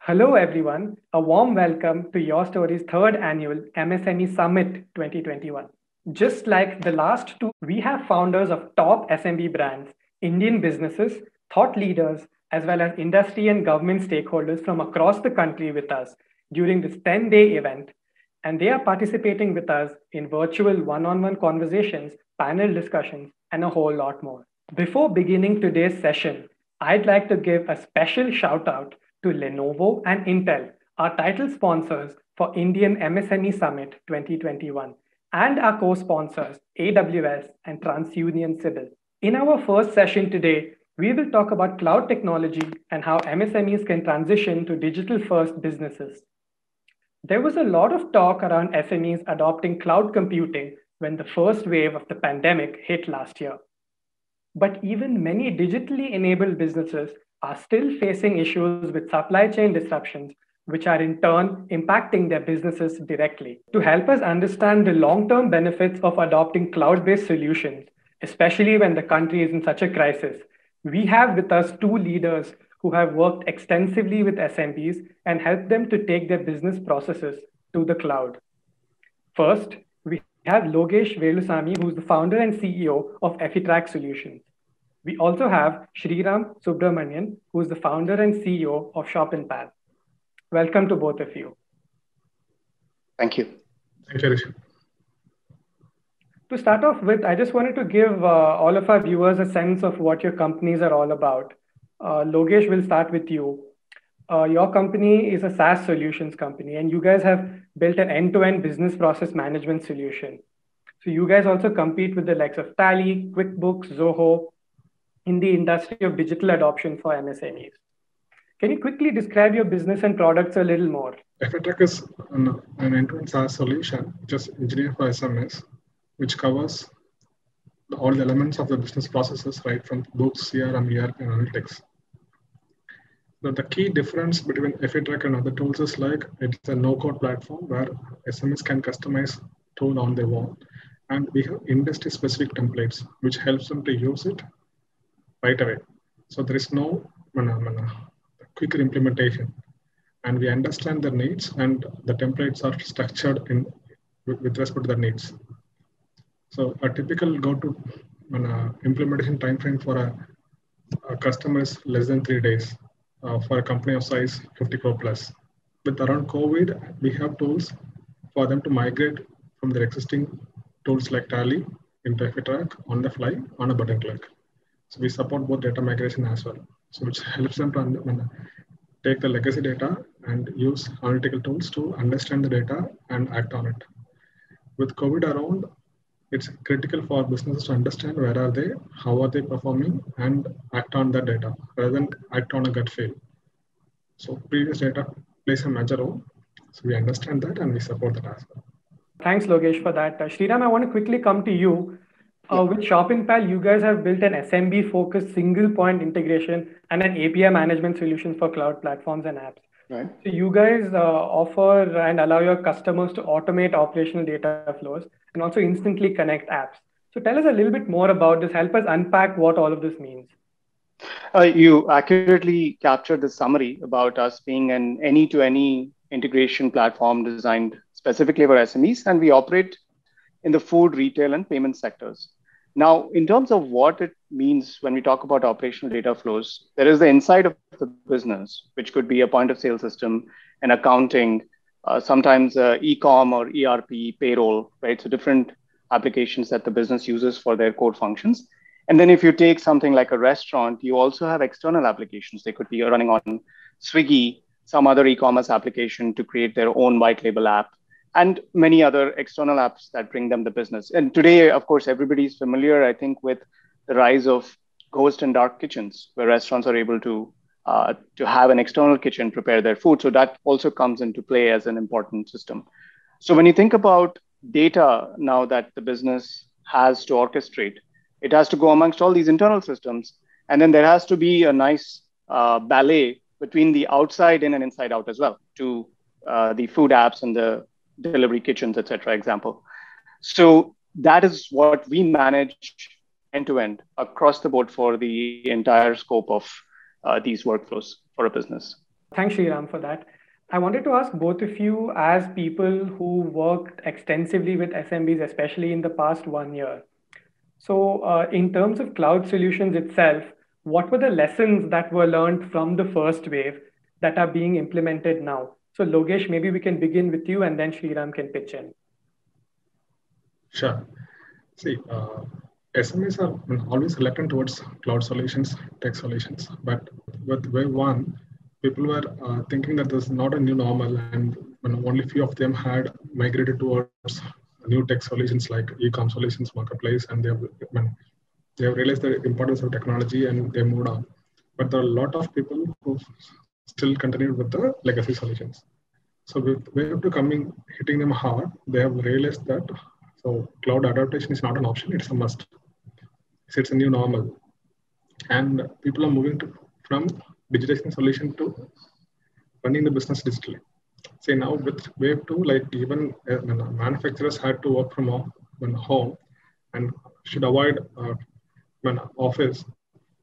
Hello, everyone. A warm welcome to Your Story's third annual MSME Summit 2021. Just like the last two, we have founders of top SMB brands, Indian businesses, thought leaders, as well as industry and government stakeholders from across the country with us during this 10-day event. And they are participating with us in virtual one on one conversations, panel discussions, and a whole lot more. Before beginning today's session, I'd like to give a special shout out to Lenovo and Intel, our title sponsors for Indian MSME Summit 2021, and our co-sponsors AWS and TransUnion Civil. In our first session today, we will talk about cloud technology and how MSMEs can transition to digital-first businesses. There was a lot of talk around SMEs adopting cloud computing when the first wave of the pandemic hit last year. But even many digitally enabled businesses are still facing issues with supply chain disruptions, which are in turn impacting their businesses directly. To help us understand the long term benefits of adopting cloud based solutions, especially when the country is in such a crisis, we have with us two leaders who have worked extensively with SMBs and helped them to take their business processes to the cloud. First, we have Logesh Velusamy, who's the founder and CEO of Effitrack Solutions. We also have Sriram Subramanian, who is the founder and CEO of ShopinPal. Welcome to both of you. Thank you. Thank you, Rishi. To start off with, I just wanted to give all of our viewers a sense of what your companies are all about. Logesh, we'll start with you. Your company is a SaaS solutions company, and you guys have built an end-to-end business process management solution. So you guys also compete with the likes of Tally, QuickBooks, Zoho, in the industry of digital adoption for MSMEs. Can you quickly describe your business and products a little more? Effitrack is an end-to-end SaaS solution, just engineered for SMS, which covers all the elements of the business processes, right from books, CRM, ERP, and analytics. But the key difference between Effitrack and other tools is like it's a no-code platform where SMS can customize tool on their own, and we have industry-specific templates which helps them to use it right away. So there is no quicker implementation, and we understand the needs, and the templates are structured with respect to the needs. So a typical go-to implementation timeframe for a customer is less than 3 days for a company of size 50 crore plus. With around COVID, we have tools for them to migrate from their existing tools like Tally into Effitrack on the fly on a button click. So we support both data migration as well, so which helps them to take the legacy data and use analytical tools to understand the data and act on it. With COVID around, it's critical for businesses to understand where are they, how are they performing, and act on that data rather than act on a gut feel. So previous data plays a major role. So we understand that and we support that as well. Thanks, Logesh, for that. Sriram, I want to quickly come to you. With ShopinPal, you guys have built an SMB-focused single-point integration and an API management solution for cloud platforms and apps. Right. So you guys offer and allow your customers to automate operational data flows and also instantly connect apps. So tell us a little bit more about this. Help us unpack what all of this means. You accurately captured the summary about us being an any-to-any integration platform designed specifically for SMEs, and we operate in the food, retail, and payment sectors. Now, in terms of what it means when we talk about operational data flows, there is the inside of the business, which could be a point of sale system, an accounting, sometimes e-com or ERP, payroll, right? So different applications that the business uses for their core functions. And then if you take something like a restaurant, you also have external applications. They could be running on Swiggy, some other e-commerce application to create their own white label app, and many other external apps that bring them the business. And today, of course, everybody's familiar, I think, with the rise of ghost and dark kitchens, where restaurants are able to have an external kitchen prepare their food. So that also comes into play as an important system. So when you think about data now that the business has to orchestrate, it has to go amongst all these internal systems. And then there has to be a nice ballet between the outside in and inside out as well to the food apps and the delivery kitchens, etc. example. So that is what we manage end-to-end across the board for the entire scope of these workflows for a business. Thanks, Sriram, for that. I wanted to ask both of you, as people who worked extensively with SMBs, especially in the past 1 year. So, in terms of cloud solutions itself, what were the lessons that were learned from the first wave that are being implemented now? So, Logesh, maybe we can begin with you and then Sriram can pitch in. Sure. See, SMEs are always reluctant towards cloud solutions, tech solutions. But with wave one, people were thinking that this is not a new normal, and only few of them had migrated towards new tech solutions like e-com solutions, marketplace, and they have realized the importance of technology and they moved on. But there are a lot of people who still continued with the legacy solutions. So with wave two coming, hitting them hard, they have realized that cloud adaptation is not an option; it's a must. So it's a new normal, and people are moving from digitizing solution to running the business digitally. Say now with wave two, like even manufacturers had to work from home and should avoid office.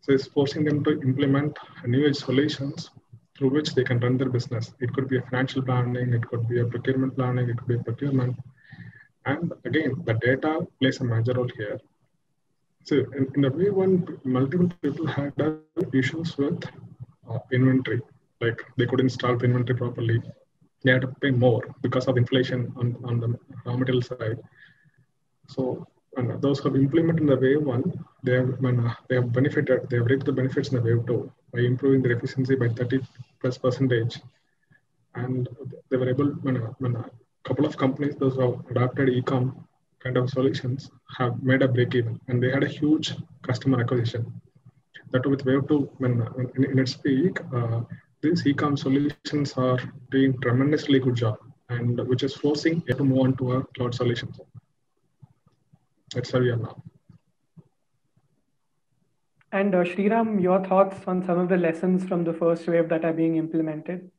So it's forcing them to implement new age solutions through which they can run their business. It could be a financial planning, it could be a procurement planning, it could be a procurement. And again, the data plays a major role here. So in the way one, multiple people had issues with inventory, like they couldn't install inventory properly. They had to pay more because of inflation on the raw material side. So those who have implemented in the wave one, they have benefited, they have reaped the benefits in the wave two by improving their efficiency by 30+ percentage. And they were able, when a couple of companies, those who have adopted e-com kind of solutions, have made a break even, and they had a huge customer acquisition. That with wave two, when in its peak, these e-com solutions are doing tremendously good job, and which is forcing it to move on to a cloud solution. That's where we are now. And Sriram, your thoughts on some of the lessons from the first wave that are being implemented?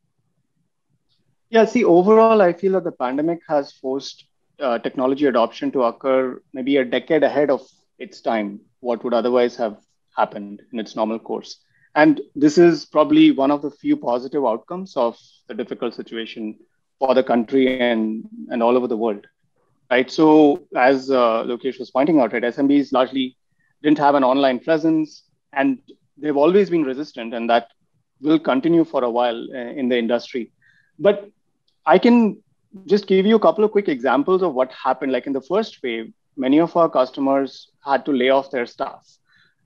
Yeah, see, overall, I feel that the pandemic has forced technology adoption to occur maybe a decade ahead of its time, what would otherwise have happened in its normal course. And this is probably one of the few positive outcomes of the difficult situation for the country and all over the world. Right. So, as Lokesh was pointing out, right, SMBs largely didn't have an online presence, and they've always been resistant, and that will continue for a while in the industry. But I can just give you a couple of quick examples of what happened. Like in the first wave, many of our customers had to lay off their staff.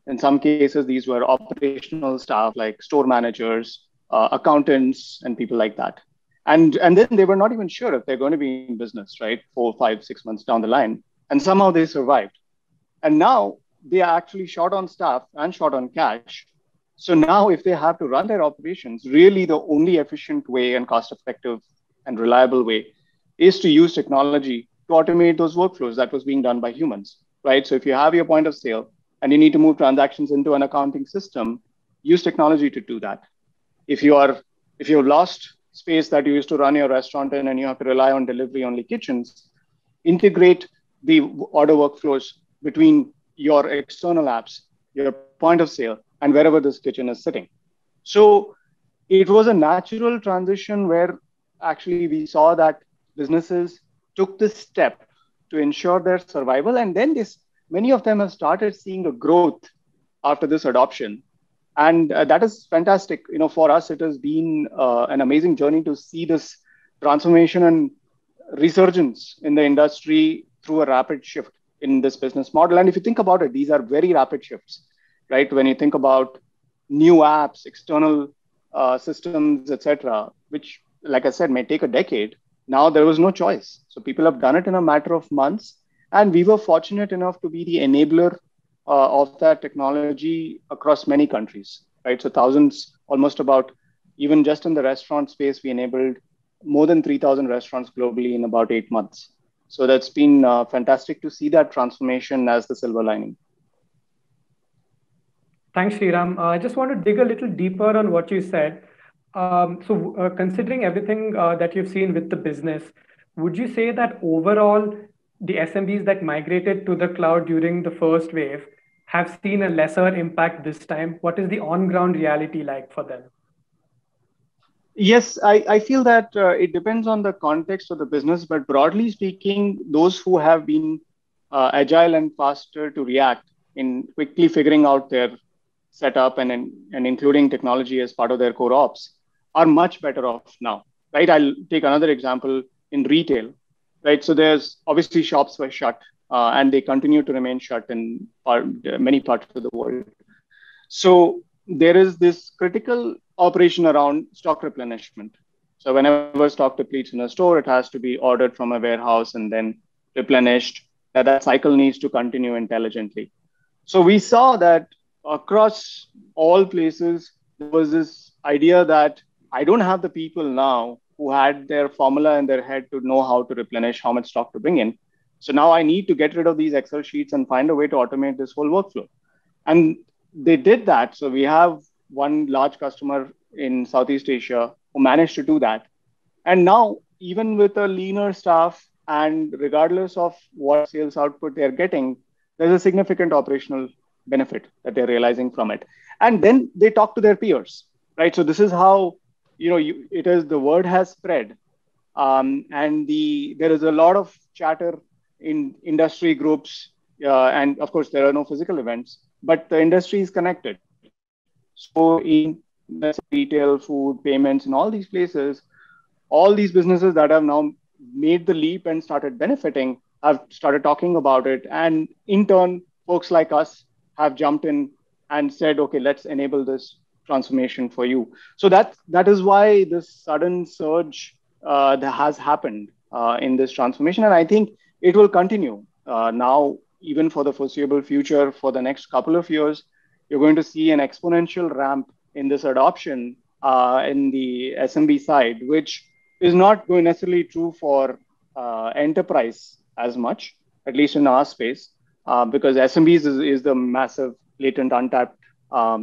In some cases, these were operational staff like store managers, accountants, and people like that. And then they were not even sure if they're going to be in business, right? 4, 5, 6 months down the line. And somehow they survived. And now they are actually short on staff and short on cash. So now if they have to run their operations, really the only efficient way and cost effective and reliable way is to use technology to automate those workflows that was being done by humans, right? So if you have your point of sale and you need to move transactions into an accounting system, use technology to do that. If you've lost space that you used to run your restaurant in and you have to rely on delivery only kitchens, integrate the order workflows between your external apps, your point of sale, and wherever this kitchen is sitting. So it was a natural transition where actually we saw that businesses took this step to ensure their survival. And then many of them have started seeing a growth after this adoption. And that is fantastic. For us, it has been an amazing journey to see this transformation and resurgence in the industry through a rapid shift in this business model. And if you think about it, these are very rapid shifts, right? When you think about new apps, external systems, etc., which, like I said, may take a decade. Now there was no choice. So people have done it in a matter of months. And we were fortunate enough to be the enabler of that technology across many countries, right? So thousands, almost about, even just in the restaurant space, we enabled more than 3,000 restaurants globally in about 8 months. So that's been fantastic to see that transformation as the silver lining. Thanks, Sriram. I just want to dig a little deeper on what you said. Considering everything that you've seen with the business, would you say that overall the SMBs that migrated to the cloud during the first wave have seen a lesser impact this time? What is the on-ground reality like for them? Yes, I feel that it depends on the context of the business, but broadly speaking, those who have been agile and faster to react in quickly figuring out their setup and including technology as part of their core ops are much better off now, right? I'll take another example in retail, right? So there's obviously shops were shut and they continue to remain shut in many parts of the world. So there is this critical operation around stock replenishment. So whenever stock depletes in a store, it has to be ordered from a warehouse and then replenished. That cycle needs to continue intelligently. So we saw that across all places, there was this idea that I don't have the people now who had their formula in their head to know how to replenish, how much stock to bring in. So now I need to get rid of these Excel sheets and find a way to automate this whole workflow. And they did that. So we have one large customer in Southeast Asia who managed to do that. And now, even with a leaner staff and regardless of what sales output they're getting, there's a significant operational benefit that they're realizing from it. And then they talk to their peers, right? So this is how it is. The word has spread, and there is a lot of chatter in industry groups, and of course there are no physical events, but the industry is connected. So in, let's say, retail, food, payments, in all these places, all these businesses that have now made the leap and started benefiting have started talking about it. And in turn, folks like us have jumped in and said, okay, let's enable this transformation for you. So that is why this sudden surge that has happened in this transformation. And I think it will continue now, even for the foreseeable future, for the next couple of years. You're going to see an exponential ramp in this adoption in the SMB side, which is not going necessarily true for enterprise as much, at least in our space, because SMBs is the massive latent untapped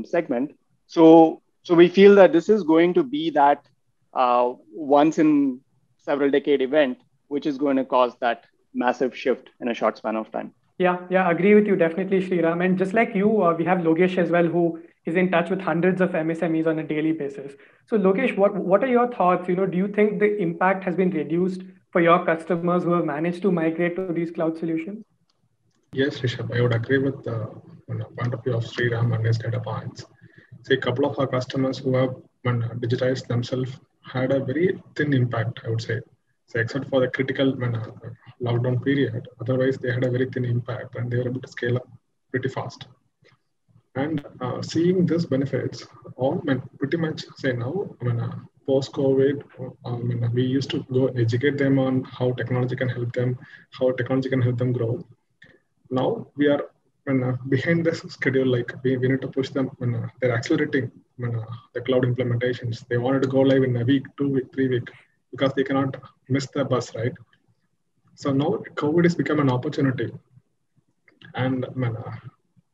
segment. So we feel that this is going to be that once in several decade event, which is going to cause that massive shift in a short span of time. Yeah, agree with you definitely, Sriram. And just like you, we have Lokesh as well, who is in touch with hundreds of MSMEs on a daily basis. So Lokesh, what are your thoughts? Do you think the impact has been reduced for your customers who have managed to migrate to these cloud solutions? Yes, Rishabh, I would agree with the point of view of Sriram and his data points. See, a couple of our customers who have digitized themselves had a very thin impact, I would say. So except for the critical lockdown period, otherwise they had a very thin impact and they were able to scale up pretty fast. And seeing this benefits, all pretty much say now, post-COVID, we used to go educate them on how technology can help them, how technology can help them grow. Now we are behind this schedule, like we need to push them when they're accelerating the cloud implementations. They wanted to go live in a week, 2 week, 3 week, because they cannot miss the bus, right? So now COVID has become an opportunity, and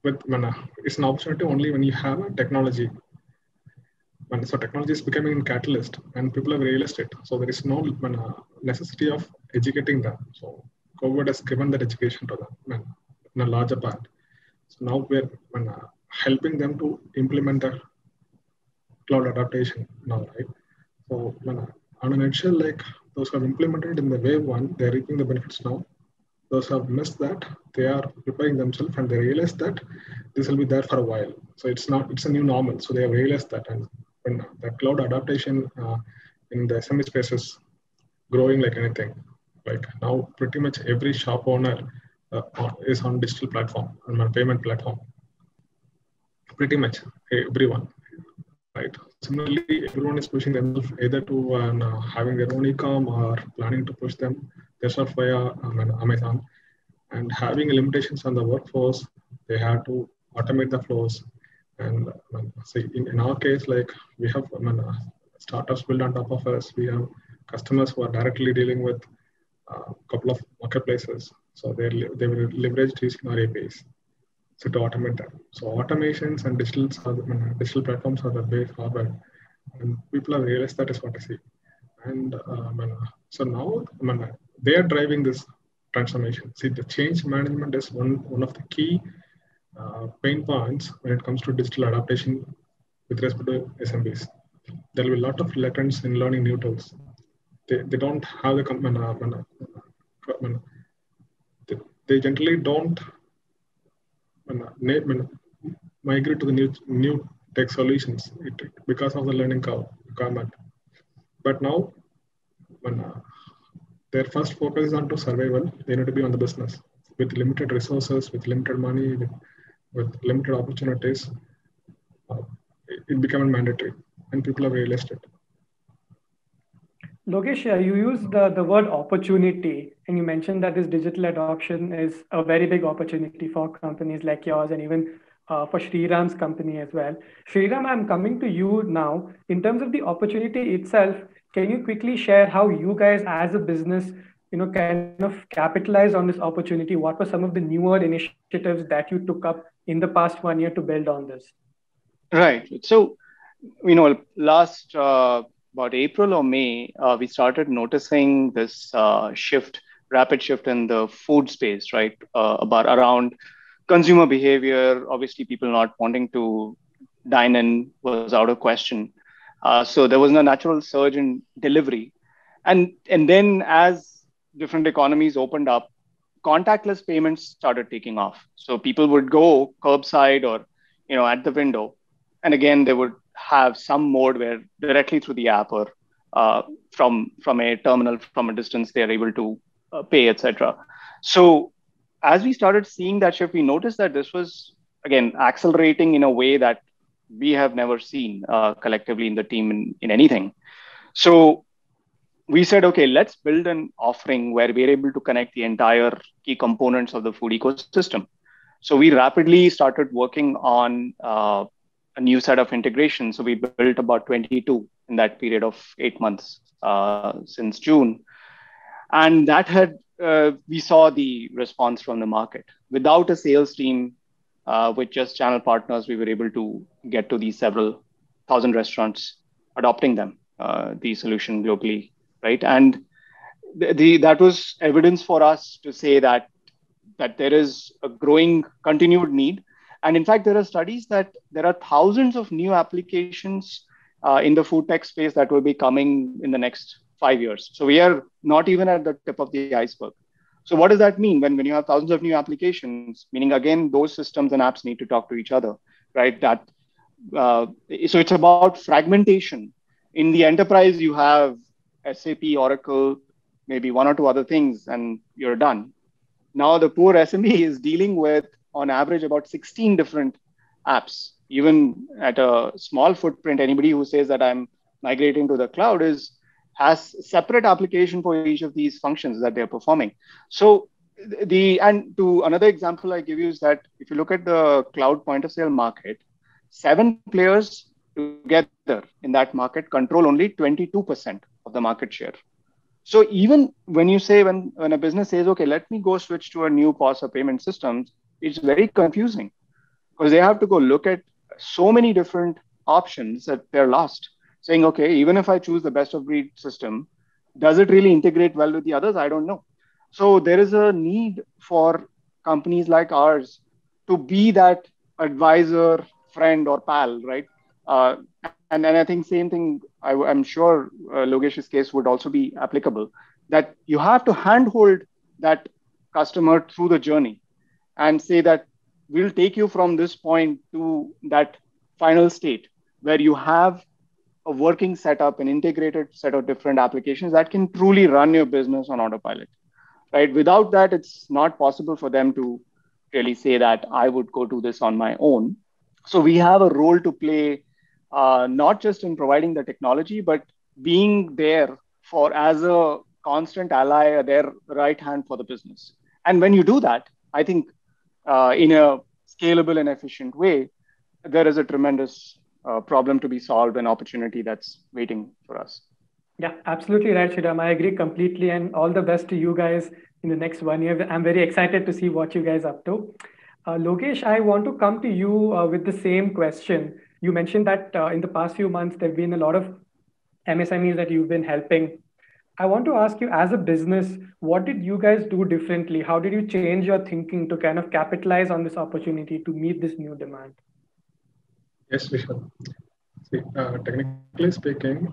it's an opportunity only when you have a technology. So technology is becoming a catalyst, and people have realized it. So there is no necessity of educating them. So COVID has given that education to them in a larger part. So now we're helping them to implement the cloud adaptation now, right? So on a nutshell, like those who have implemented in the wave one, they're reaping the benefits now. Those who have missed that, they are preparing themselves and they realize that this will be there for a while. So it's a new normal. So they have realized that, and when the cloud adaptation in the SME space is growing like anything. Like now, pretty much every shop owner is on digital platform, on my payment platform. Pretty much everyone, right? Similarly, everyone is pushing themselves either to having their own e-com or planning to push themselves via Amazon. And having limitations on the workforce, they have to automate the flows. And see, in our case, like we have startups built on top of us. We have customers who are directly dealing with a couple of marketplaces. So they will leverage using our APIs to automate that. So automations and digital platforms are the way forward. And people have realized that is what I see. And so now they are driving this transformation. See, the change management is one of the key pain points when it comes to digital adaptation with respect to SMBs. there will be a lot of reluctance in learning new tools. They don't have the they generally don't migrate to the new tech solutions because of the learning curve requirement. But now, when their first focus is on to survival, they need to be on the business with limited resources, with limited money, with limited opportunities. It became mandatory, and people have realized it. Lokesh, you used the word opportunity, and you mentioned that this digital adoption is a very big opportunity for companies like yours and even for Shriram's company as well. Shriram, I'm coming to you now. In terms of the opportunity itself, can you quickly share how you guys as a business, kind of capitalize on this opportunity? What were some of the newer initiatives that you took up in the past 1 year to build on this? Right. So, last about April or May, we started noticing this rapid shift in the food space, right? About around consumer behavior. Obviously, people not wanting to dine in was out of question. So there was a natural surge in delivery, and then as different economies opened up, contactless payments started taking off. So people would go curbside or at the window, and again they would have some mode where directly through the app or from a terminal from a distance they are able to pay, etc. So as we started seeing that shift, we noticed that this was again accelerating in a way that we have never seen collectively in the team in anything. So we said, okay, let's build an offering where we're able to connect the entire key components of the food ecosystem. So we rapidly started working on a new set of integrations. So we built about 22 in that period of 8 months since June. And that had, we saw the response from the market. Without a sales team, with just channel partners, we were able to get to these several thousand restaurants adopting them, the solution globally, right? And that was evidence for us to say that there is a growing continued need. And in fact, there are studies that there are thousands of new applications in the food tech space that will be coming in the next 5 years. So we are not even at the tip of the iceberg. So what does that mean when you have thousands of new applications? Meaning, again, those systems and apps need to talk to each other, right? So it's about fragmentation. In the enterprise, you have SAP, Oracle, maybe one or two other things, and you're done. Now the poor SME is dealing with, on average, about 16 different apps. Even at a small footprint, anybody who says that I'm migrating to the cloud has separate application for each of these functions that they're performing. So and to another example I give you is that if you look at the cloud point of sale market, 7 players together in that market control only 22% of the market share. So even when you say, when a business says, okay, let me go switch to a new POS or payment system, it's very confusing because they have to go look at so many different options that they're lost. Saying, okay, even if I choose the best of breed system, does it really integrate well with the others? I don't know. So there is a need for companies like ours to be that advisor, friend, or pal, right? And I think same thing, I'm sure Logesh's case would also be applicable, that you have to handhold that customer through the journey and say that we'll take you from this point to that final state where you have a working setup, an integrated set of different applications that can truly run your business on autopilot, right? Without that, it's not possible for them to really say that I would go do this on my own. So we have a role to play, not just in providing the technology, but being there as a constant ally, their right hand for the business. And when you do that, I think in a scalable and efficient way, there is a tremendous problem to be solved, an opportunity that's waiting for us. Yeah, absolutely right, Shriram. I agree completely, and all the best to you guys in the next 1 year. I'm very excited to see what you guys are up to. Lokesh, I want to come to you with the same question. You mentioned that in the past few months, there have been a lot of MSMEs that you've been helping. I want to ask you, as a business, what did you guys do differently? How did you change your thinking to kind of capitalize on this opportunity to meet this new demand? Yes, Vishal. Technically speaking,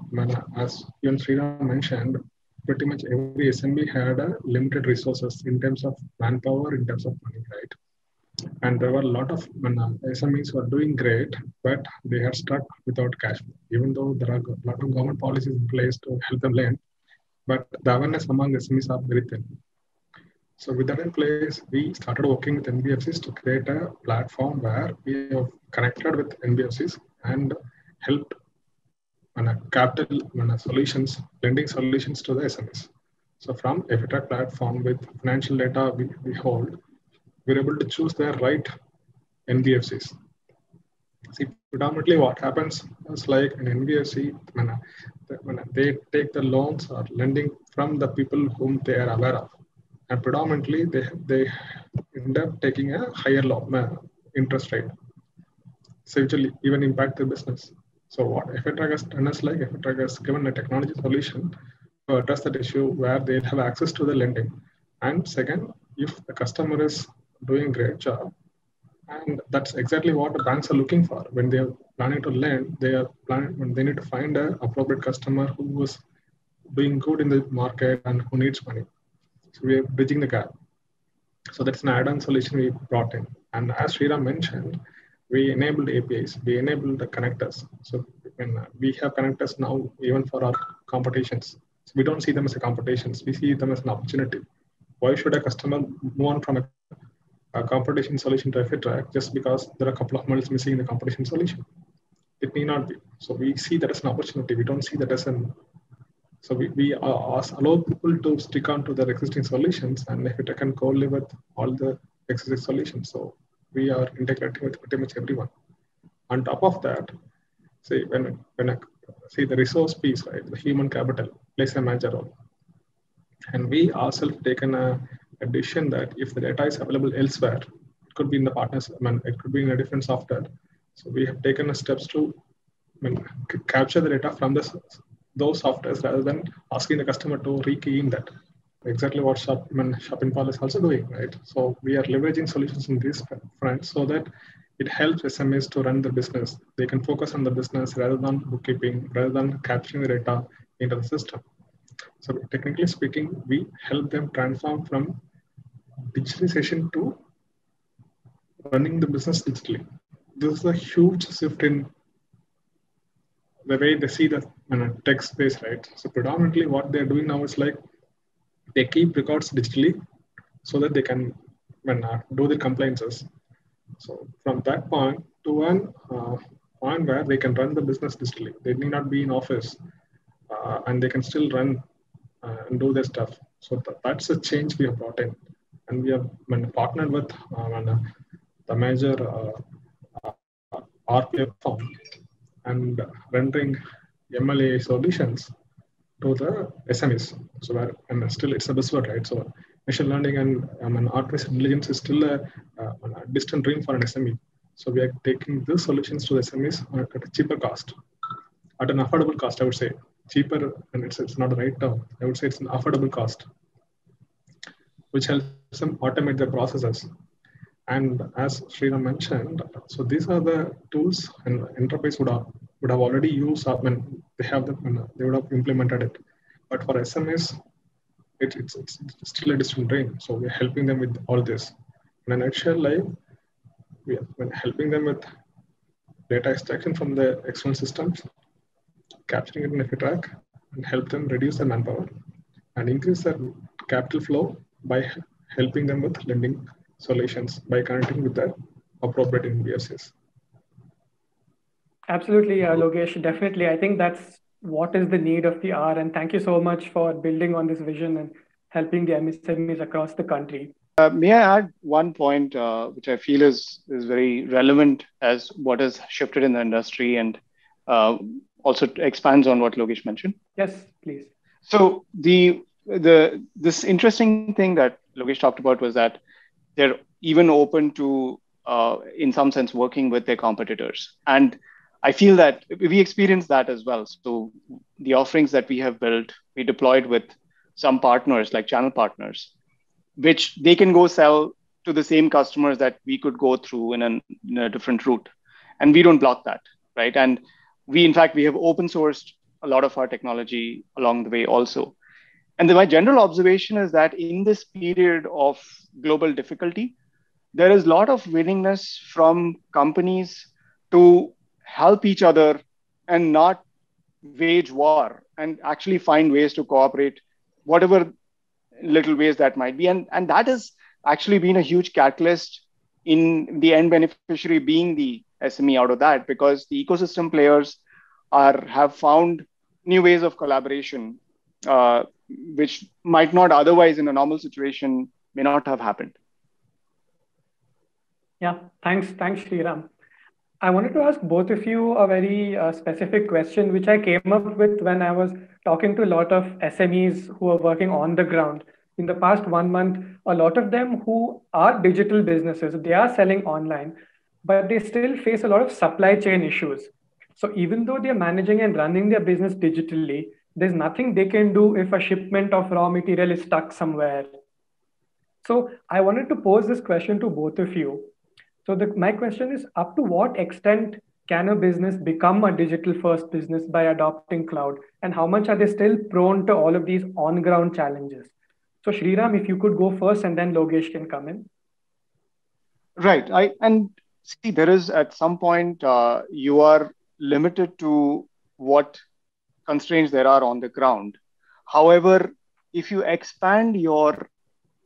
as even Sriram mentioned, pretty much every SMB had a limited resources in terms of manpower, in terms of money, right? And there were a lot of SMEs were doing great, but they had stuck without cash flow. Even though there are a lot of government policies in place to help them lend, but the awareness among SMEs are very thin. So with that in place, we started working with NBFCs to create a platform where we have connected with NBFCs and helped capital solutions, lending solutions to the SMEs. So from Efitrack platform with financial data we hold, we're able to choose the right NBFCs. See, predominantly what happens is like an NBFC, when they take the loans or lending from the people whom they are aware of. And predominantly they end up taking a higher interest rate. So it will even impact the business. So what Efitrack has done is like Efitrack has given a technology solution to address that issue where they have access to the lending. And second, if the customer is doing a great job, and that's exactly what the banks are looking for when they are planning to lend. They are planning when they need to find an appropriate customer who is doing good in the market and who needs money. So we are bridging the gap. So that's an add-on solution we brought in. And as Sriram mentioned, we enabled APIs, we enabled the connectors. So we have connectors now even for our competitions. So we don't see them as a competitions, we see them as an opportunity. Why should a customer move on from a competition solution to Efitrack just because there are a couple of miles missing in the competition solution? It may not be. So we see that as an opportunity. We don't see that as an. So we allow people to stick on to their existing solutions, and Efitrack can co-live with all the existing solutions. So we are integrating with pretty much everyone. On top of that, see when see the resource piece, right? The human capital plays a major role, and we ourselves taken a decision that if the data is available elsewhere, it could be in the partners, it could be in a different software. So we have taken steps to capture the data from those softwares rather than asking the customer to rekey in that. Exactly what Shopinpal is also doing, right? So we are leveraging solutions in this front so that it helps SMEs to run the business. They can focus on the business rather than bookkeeping, rather than capturing the data into the system. So technically speaking, we help them transform from digitalization to running the business digitally. This is a huge shift in the way they see the tech space, right? So predominantly what they're doing now is like they keep records digitally so that they can do the compliances. So from that point to one point where they can run the business digitally. They need not be in office and they can still run and do their stuff. So that's a change we have brought in. And we have partnered with the major RPA firm and rendering MLA solutions to the SMEs. So where, and still it's a buzzword, right? So machine learning and artificial intelligence is still a distant dream for an SME. So we are taking these solutions to the SMEs at a cheaper cost, at an affordable cost, I would say. Cheaper, and it's not the right term. I would say it's an affordable cost, which helps them automate their processes. And as Sriram mentioned, so these are the tools and enterprise would have already used up when they have they would have implemented it. But for SMEs, it's still a distant dream. So we're helping them with all this. In a nutshell, like we are helping them with data extraction from the external systems, capturing it in Efitrack, and help them reduce their manpower and increase their capital flow by helping them with lending solutions by connecting with the appropriate NBFCs. Absolutely, Logesh. Definitely. I think that's what is the need of the hour. And thank you so much for building on this vision and helping the MSMEs across the country. May I add one point which I feel is very relevant as what has shifted in the industry and also expands on what Logesh mentioned? Yes, please. So this interesting thing that Logesh talked about was that they're even open to, in some sense, working with their competitors. And I feel that we experienced that as well. So the offerings that we have built, we deployed with some partners, like channel partners, which they can go sell to the same customers that we could go through in a different route. And we don't block that, right? And In fact, we have open sourced a lot of our technology along the way also. And then my general observation is that in this period of global difficulty, there is a lot of willingness from companies to help each other and not wage war, and actually find ways to cooperate, whatever little ways that might be. And that has actually been a huge catalyst in the end beneficiary being the SME out of that, because the ecosystem players have found new ways of collaboration, which might not otherwise in a normal situation may not have happened. Yeah, thanks, Sriram. I wanted to ask both of you a very specific question, which I came up with when I was talking to a lot of SMEs who are working on the ground. In the past 1 month, a lot of them who are digital businesses, they are selling online, but they still face a lot of supply chain issues. So even though they're managing and running their business digitally, there's nothing they can do if a shipment of raw material is stuck somewhere. So I wanted to pose this question to both of you. So my question is, up to what extent can a business become a digital first business by adopting cloud? And how much are they still prone to all of these on ground challenges? So Sriram, if you could go first and then Logesh can come in. Right. And see, there is at some point, you are limited to what constraints there are on the ground. However, if you expand your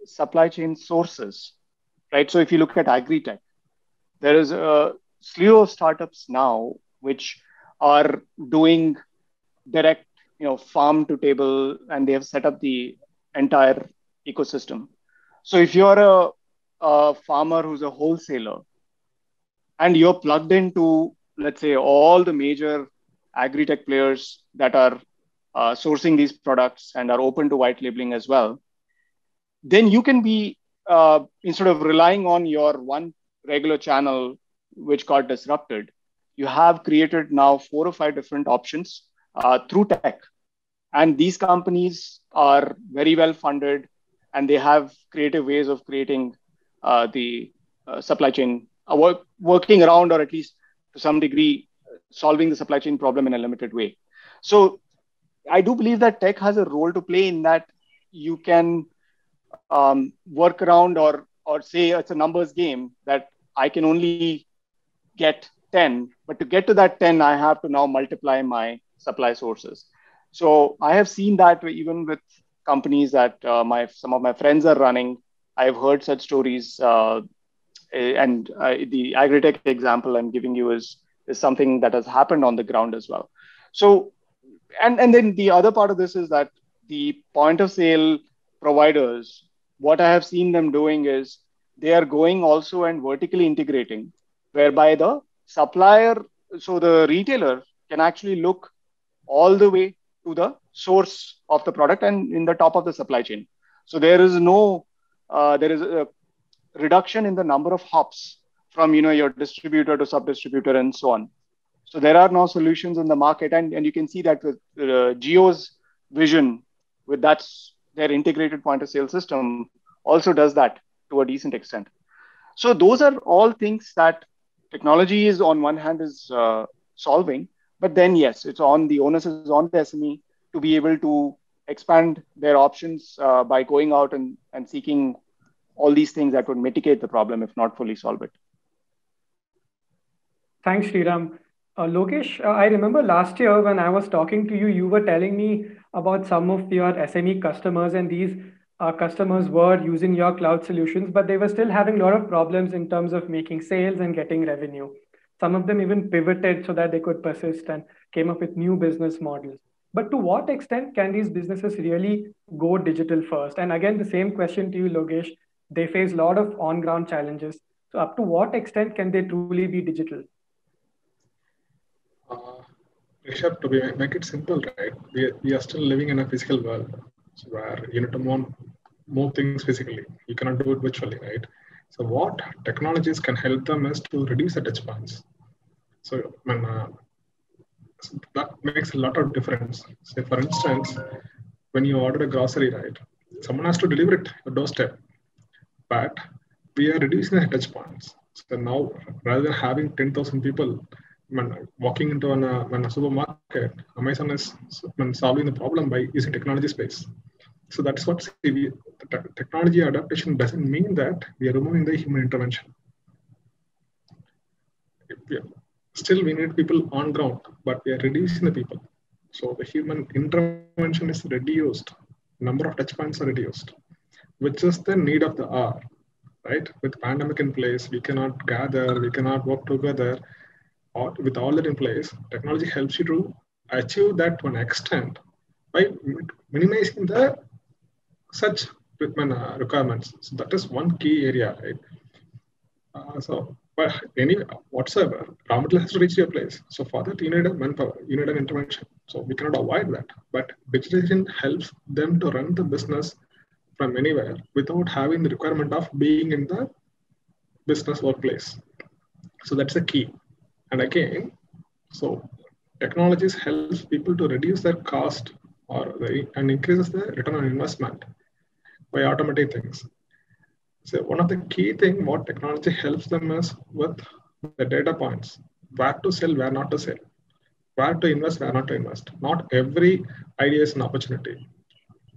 supply chain sources, right? So if you look at agri-tech, there is a slew of startups now which are doing direct, farm to table, and they have set up the entire ecosystem. So if you're a farmer who's a wholesaler and you're plugged into, let's say, all the major agri-tech players that are sourcing these products and are open to white labeling as well, then you can be, instead of relying on your one regular channel, which got disrupted, you have created now 4 or 5 different options through tech. And these companies are very well funded, and they have creative ways of creating the supply chain, working around, or at least to some degree, solving the supply chain problem in a limited way. So I do believe that tech has a role to play in that. You can work around or say it's a numbers game, that I can only get 10, but to get to that 10, I have to now multiply my supply sources. So I have seen that even with companies that some of my friends are running. I've heard such stories, and the agri-tech example I'm giving you is something that has happened on the ground as well. So, and then the other part of this is that the point of sale providers, what I have seen them doing is they are going also and vertically integrating, whereby the supplier, so the retailer can actually look all the way to the source of the product and in the top of the supply chain. So there is a reduction in the number of hops from your distributor to sub-distributor and so on. So there are now solutions in the market, and you can see that with Jio's vision, with their integrated point of sale system, also does that to a decent extent. So those are all things that technology is on one hand is solving, but then yes, the onus is on the SME to be able to expand their options by going out and seeking all these things that would mitigate the problem, if not fully solve it. Thanks, Sriram. Lokesh, I remember last year when I was talking to you, you were telling me about some of your SME customers, and these customers were using your cloud solutions, but they were still having a lot of problems in terms of making sales and getting revenue. Some of them even pivoted so that they could persist and came up with new business models. But to what extent can these businesses really go digital first? And again, the same question to you, Logesh. They face a lot of on-ground challenges. So up to what extent can they truly be digital? Rishabh, to make it simple, right? We are still living in a physical world, so where you need to move things physically. You cannot do it virtually, right? So what technologies can help them is to reduce the touch points. So that makes a lot of difference. Say, for instance, when you order a grocery, right, someone has to deliver it at your doorstep, but we are reducing the touch points. So now, rather than having 10,000 people when walking into a supermarket, Amazon is solving the problem by using technology space. So that's what technology adaptation doesn't mean that we are removing the human intervention. Still, we need people on ground, but we are reducing the people. So the human intervention is reduced. Number of touch points are reduced, which is the need of the hour, right? With pandemic in place, we cannot gather, we cannot work together. Or with all that in place, technology helps you to achieve that to an extent by minimizing the such requirements. So that is one key area, right? But whatsoever, raw material has to reach your place. So for that, you need a manpower, you need an intervention. So we cannot avoid that. But digitalization helps them to run the business from anywhere without having the requirement of being in the business workplace. So that's the key. And again, so technologies helps people to reduce their cost and increases the return on investment by automating things. So one of the key thing what technology helps them is with the data points, where to sell, where not to sell, where to invest, where not to invest. Not every idea is an opportunity,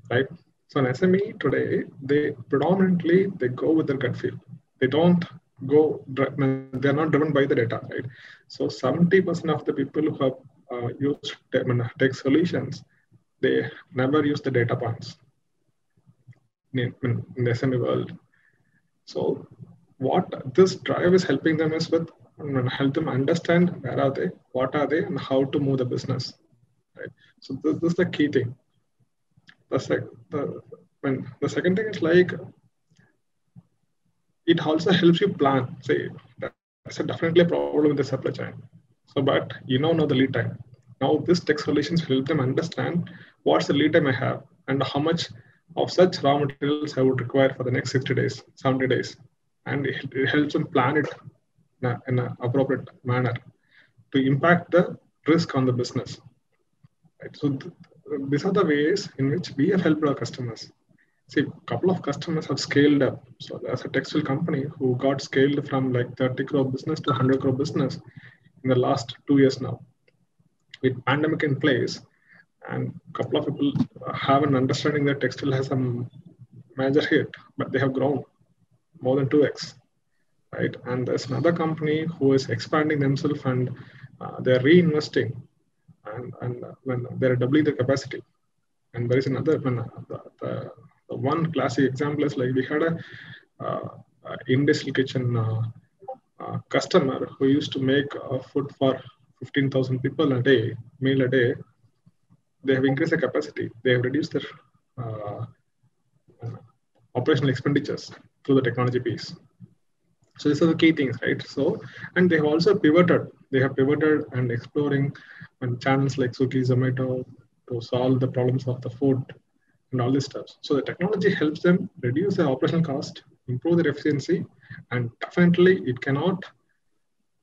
right? So an SME today, they predominantly they go with their gut feel. They don't go, they're not driven by the data, right? So 70% of the people who have used tech solutions, they never use the data points in the SME world. So what this drive is helping them is with help them understand where are they, what are they, and how to move the business. Right. So this is the key thing. The second thing is like it also helps you plan. Say that's definitely a problem with the supply chain. So, but you know the lead time. Now this tech solutions help them understand what's the lead time I have and how much of such raw materials I would require for the next 60 days, 70 days. And it helps them plan it in an appropriate manner to impact the risk on the business. Right? So these are the ways in which we have helped our customers. See, a couple of customers have scaled up. So there's a textile company who got scaled from like 30 crore business to 100 crore business in the last 2 years now. With pandemic in place, and a couple of people have an understanding that textile has some major hit, but they have grown more than 2x, right? And there's another company who is expanding themselves and they're reinvesting and when they're doubling the capacity. And there is another the one classic example is like we had a industrial kitchen customer who used to make food for 15,000 people a day, meal a day. They have increased the capacity. They have reduced their operational expenditures through the technology piece. So these are the key things, right? So, and they have also pivoted. They have pivoted and exploring on channels like Swiggy, Zomato to solve the problems of the food and all this stuff. So the technology helps them reduce the operational cost, improve their efficiency, and definitely it cannot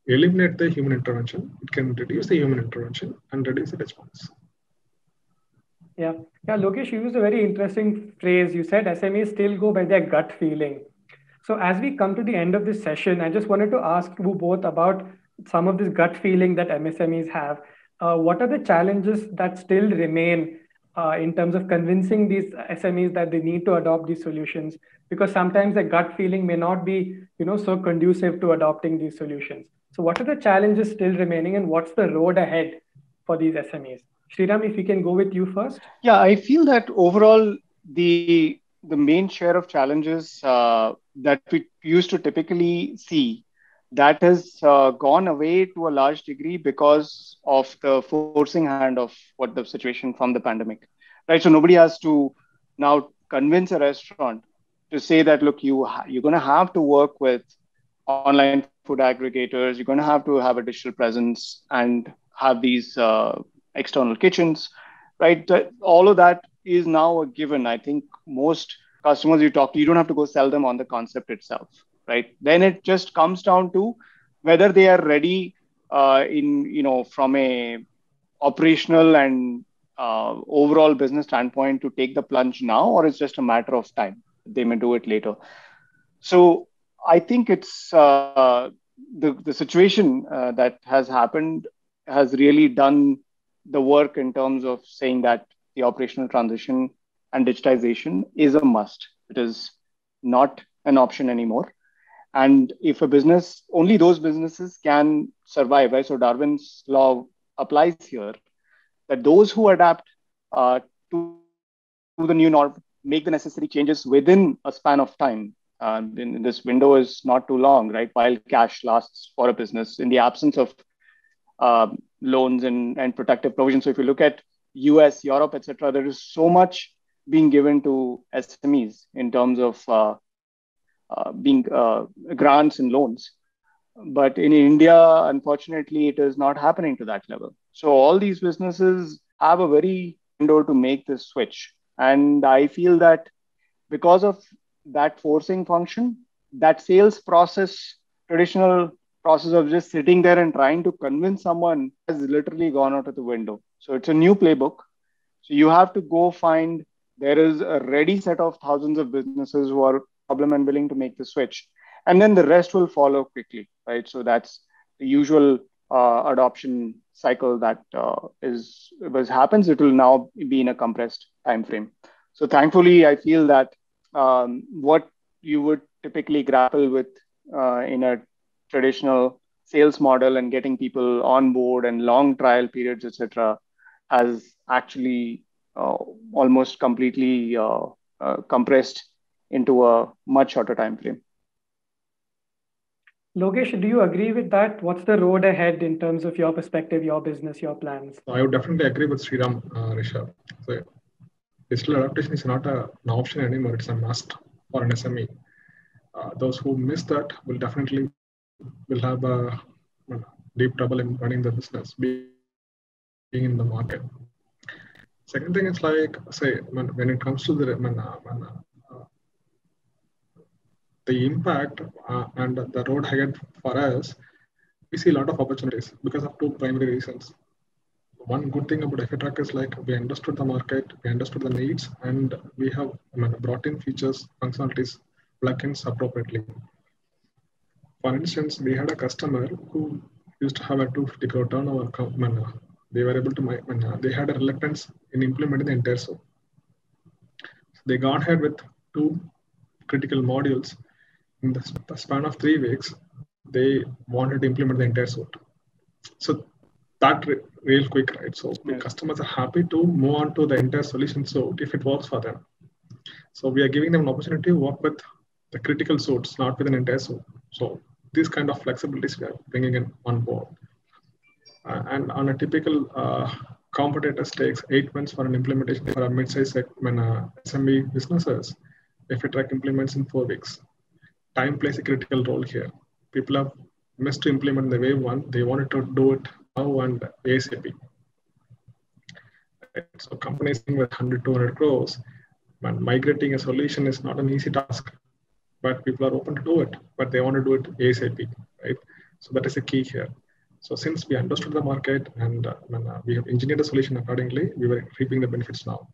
eliminate the human intervention. It can reduce the human intervention and reduce the touch points. Yeah, Lokesh, you used a very interesting phrase. You said SMEs still go by their gut feeling. So as we come to the end of this session, I just wanted to ask you both about some of this gut feeling that MSMEs have. What are the challenges that still remain in terms of convincing these SMEs that they need to adopt these solutions? Because sometimes the gut feeling may not be, so conducive to adopting these solutions. So what are the challenges still remaining, and what's the road ahead for these SMEs? Sriram, if we can go with you first. Yeah, I feel that overall the main share of challenges that we used to typically see, that has gone away to a large degree because of the forcing hand of what the situation from the pandemic, right? So nobody has to now convince a restaurant to say that, look, you're going to have to work with online food aggregators, you're going to have a digital presence and have these external kitchens, right? All of that is now a given. I think most customers you talk to, you don't have to go sell them on the concept itself, right? Then it just comes down to whether they are ready from a operational and overall business standpoint to take the plunge now, or it's just a matter of time. They may do it later. So I think it's the situation that has happened has really done the work in terms of saying that the operational transition and digitization is a must. It is not an option anymore. And if a business, only those businesses can survive, right? So Darwin's law applies here, that those who adapt to the new norm, make the necessary changes within a span of time. This window is not too long, right? While cash lasts for a business in the absence of loans and protective provisions. So if you look at US, Europe, etc., there is so much being given to SMEs in terms of being grants and loans. But in India, unfortunately, it is not happening to that level. So all these businesses have a very window to make this switch. And I feel that because of that forcing function, that sales process, traditional process of just sitting there and trying to convince someone has literally gone out of the window. So it's a new playbook. So you have to go find, there is a ready set of thousands of businesses who are problem and willing to make the switch. And then the rest will follow quickly, right? So that's the usual adoption cycle that happens. It will now be in a compressed time frame. So thankfully, I feel that what you would typically grapple with in a traditional sales model and getting people on board and long trial periods, etc., has actually almost completely compressed into a much shorter time frame. Lokesh, do you agree with that? What's the road ahead in terms of your perspective, your business, your plans? I would definitely agree with Sriram, Rishabh. So digital adaptation is not an option anymore. It's a must for an SME. Those who miss that will definitely will have a deep trouble in running the business, being in the market. Second thing is like, say, when it comes to the impact and the road ahead for us, we see a lot of opportunities because of two primary reasons. One good thing about FATrack is like we understood the market, we understood the needs, and we have brought in features, functionalities, plugins appropriately. For instance, we had a customer who used to have a 250 crore turnover. They were able to, they had a reluctance in implementing the entire suite. They got ahead with two critical modules. In the span of 3 weeks, they wanted to implement the entire suite. So that real quick, right? So the customers are happy to move on to the entire solution suite if it works for them. So we are giving them an opportunity to work with the critical suites, not with an entire suite. So these kind of flexibilities we are bringing in on board. And on a typical competitor takes 8 months for an implementation for a mid-size SME businesses. FATrack implements in 4 weeks. Time plays a critical role here. People have missed to implement the wave one. They wanted to do it now and ASAP. So companies with 100, 200 crores, migrating a solution is not an easy task, but people are open to do it, but they want to do it ASAP, right? So that is a key here. So since we understood the market and we have engineered the solution accordingly, we were reaping the benefits now.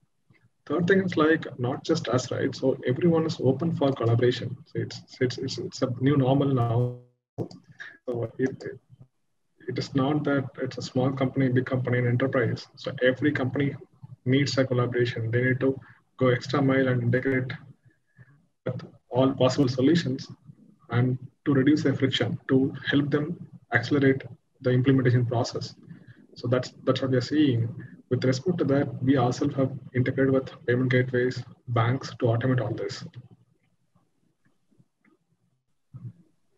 Third thing is like not just us, right? So everyone is open for collaboration. So it's a new normal now. So it is not that it's a small company, big company, and enterprise. So every company needs a collaboration. They need to go extra mile and integrate with all possible solutions and to reduce their friction, to help them accelerate the implementation process. So that's what we are seeing. With respect to that, we ourselves have integrated with payment gateways, banks to automate all this.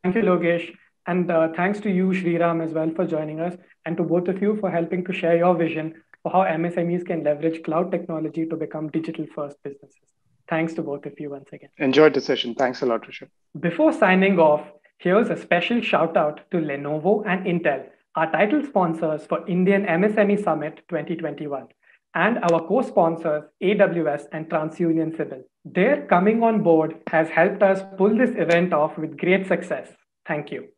Thank you, Lokesh. And thanks to you, Sriram, as well for joining us, and to both of you for helping to share your vision for how MSMEs can leverage cloud technology to become digital-first businesses. Thanks to both of you once again. Enjoyed the session. Thanks a lot, Rishabh. Before signing off, here's a special shout out to Lenovo and Intel, our title sponsors for Indian MSME Summit 2021, and our co-sponsors AWS and TransUnion Civil. Their coming on board has helped us pull this event off with great success. Thank you.